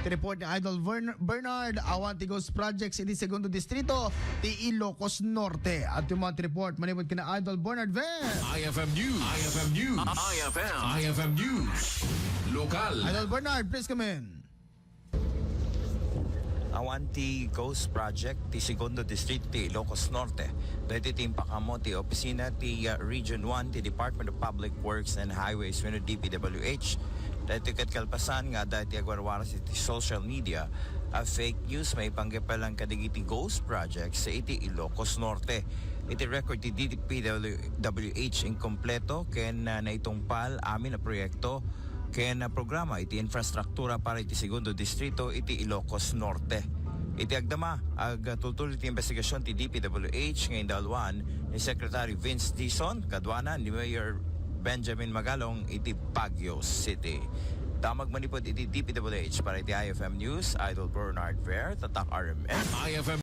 report ni Idol Bernard, Awan ti Ghost Projects iti Segundo Distrito, ti Ilocos Norte. At yung mga report, manipod ka na Idol Bernard Ver. IFM News. IFM News. IFM News. Lokal. Idol Bernard, please come in. Awan ti Ghost Project ti Segundo Distrito ti Ilocos Norte. Dahil ti impakamo ti opisina ti Region 1 ti Department of Public Works and Highways wenno DPWH. Dahil ti kalpasan nga dahil ti agwarwaras ti social media fake news may panggepalang kadigiti Ghost Project sa iti Ilocos Norte. Iti record ti DPWH inkompleto ken naitungpal amin na proyekto ken programa iti infrastruktura para iti Segundo Distrito iti Ilocos Norte. Iti agdama agtutuloy iti investigasyon ti DPWH ngayon dalwan ni Secretary Vince Dizon kadwana ni Mayor Benjamin Magalong iti Baguio City. Damag manipod iti DPWH para iti IFM News, Idol Bernard Ver, Tatak RMN. IFM